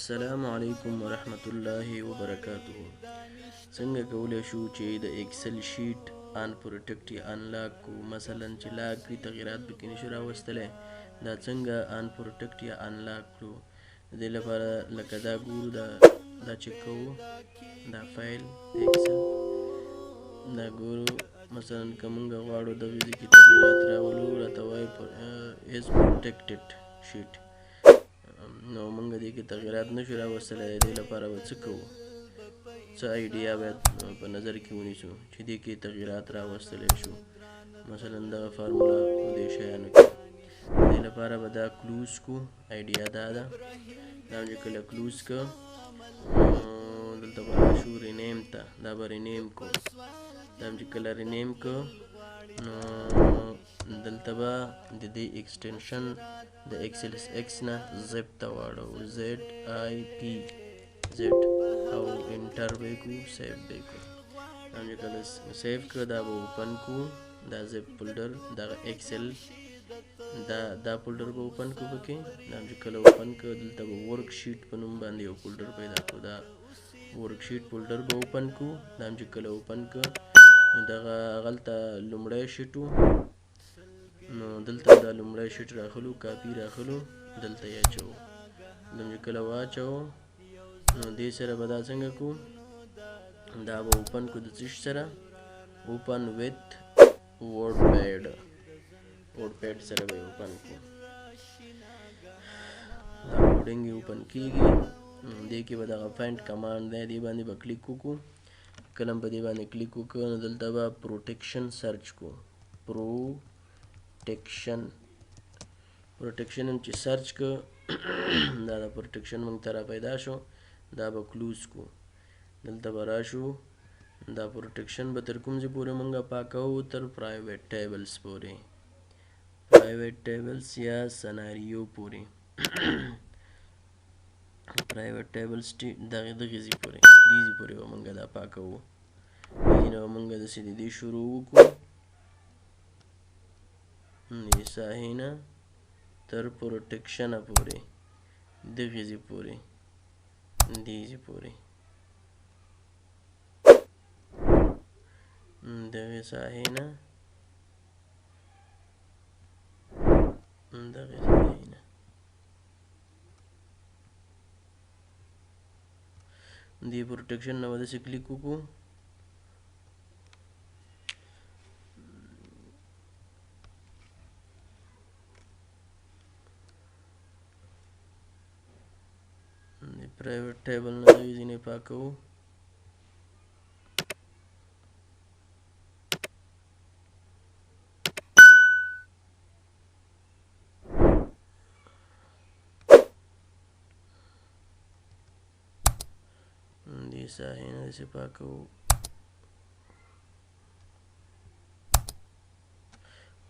السلام علیکم ورحمت الله وبرکاته. څنګه کولی شو چې د ایکسل شیټ ان پروټیکټ یا انلاک کو، مثلا چې لاک کړي تغیرات پکې نشو راوستلی، دا څنګه ان پروټیکټ یا انلاک کړو. د دې لپاره لکه دا ګورو، دا چک کوو، دا فایل ایکسل دا ګورو. مثلا که موږ غواړو دغې ځای کې تغیرات راولو، راته وایي از پروټیکټډ شیټ، نو موږ دې کې تغیرات نشو راوستلی. د دې لپاره به څه کوو، څه آیډیا باید په نظر کې ونیسو چې دې کې تغیرات راوستلی شو. مثلا دغه فارموله په دې شیانو کې، د دې لپاره به دا کلوز کو. آیډیا دا ده، دا چې کله کلوز که دلته به راشو رینیم ته، دا به رینیم کو. دا چې کله رینیم که نو دلته به د دې ایکسټنشن د ایکسل ایکس نه زپ ته واړو، زد آی پی زد، او انټر به کو، سیو به کو. دا چې کله سیو که دا به اوپن کو، دا زپ فولډر، دغه ایکسل دا فولډر به اوپن کو پکې. دا چې کله اوپن که دلته به ورک شیټ په نوم باندې یو فولډر پیدا کو، دا ورک شیټ فولډر به اوپن کو. دا چې کله اوپن که دغه هغلته لومړی شیټ و، نو دلته دا لومړی شیټ راخلو، کاپي راخلو، دلته یې اچوو. دا چې کله واچوو نو دې سره به دا څنګه کو، دا به اوپن کو د څه شي سره، اوپن ویت ورډ پیډ سره به اوپن کو. دا کوډینګ یې اوپن کیږي. دې کې به دغه فایند کمانډ دی، دې باندې به کلیک وکړو. کله په دې باندې کلیک وکړو نو دلته به پروټیکشن سرچ کو. پروټیکشن چې سرچ که دا د پروټیکشن موږ ته را پیدا شو، دا به کلوز کو. دلته به راشو، دا پروټیکشن به تر کوم ځای پورې موږ پاکوو، تر پرایویټ ټیبلز پورې، پرایویټ ټیبلز یا سناریو پورې. پرایویټ ټیبلز دغې ځای پورې، دې ځای پورې به موږ دا پاکوو. دې نه به موږ داسې د دې شروع وکړو، دې ساحې نه تر پروټیکشنه پورې، دغې ځای پورې، دې ځای پورې، دغې ساحې نه دغې ساحې نه دې پروټیکشن نه به داسې کلیک وکړو. پرایویټ ټیبل نه دغې ځینې پاکوو. دې ساحې نه داسې پاکوو،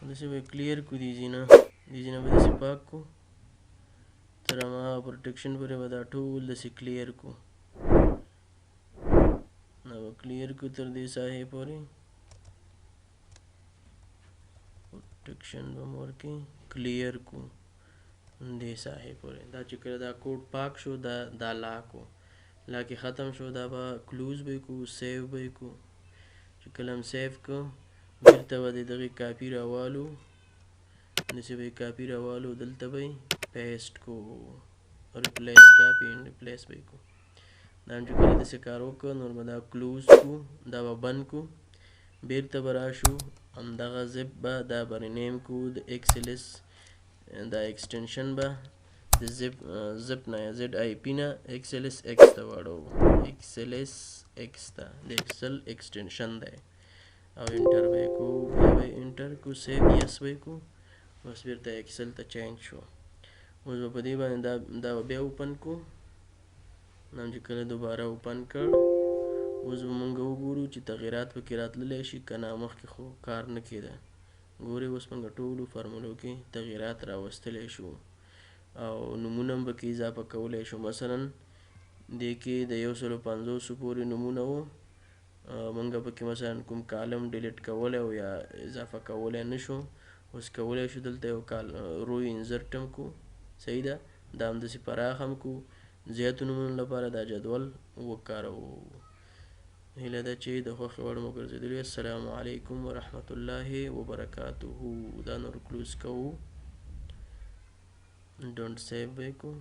داسې به کلیر کړو. دې ځای نه به داسې پاک کړو، تر هماغه پروټیکشن پورې به دا ټول داسې کلیر کړو. دا به کلیر کړو تر دې ساحې پورې. پروټیکشن به مو ورکړي، کلیر کړو دې ساحې پورې. دا چې کله دا کوډ پاک شو، دا لاک و، لاکې ختم شو، دا به کلوز به کو، سیو به کو. چې کله هم سیو که بیرته به د دغې کاپي راوالو، داسې به یې کاپي راوالو، دلته به یې پیسټ کو، ریپلیس کاپي اینډ ریپلیس به یې کو. دا چې کله داسې کار وکړو نو به دا کلوز کو، دا به بند کو. بیرته به راشو، همدغه زپ به دا به رینیم کو د ایکسلس، دا ایکسټنشن به د زپ نه یا زد آی پی نه ایکسلس ایکس ته واړو، ایکسلس ایکس ته، د ایکسل ایکسټنشن دی. او انټر به یې کو، بیا به یې انټر کو، سیو یس به یې کو، بس بیرته ایکسل ته چینج شو. اوس به په دې باندې دا به بیا اوپن کو. دا چې کله دوباره اوپن کړ، اوس به مونږ وګورو چې تغیرات پکې راتللی شي که نه. مخکې خو کار نه کېده. ګورئ اوس مونږ ټولو فارمولو کې تغیرات راوستلی شو، او نومونه هم پکې اضافه کولی شو. مثلا دې کې د 150 پورې نومونه وو، مونږ پکې مثلا کوم کالم ډیلیټ کولی او یا اضافه کولی نه شو. اوس کولی شو دلته یو رو انزرټ هم کو، صحیح ده. دا همداسې پراخ هم کو، زیاتو نومونو لپاره دا جدول وکاروو. هیله ده چې د خوښې وړ مو ګرځېدلي. السلام علیکم ورحمت الله وبرکاته. دا نور کلوز کوو، ډونټ سیو به یې کوو.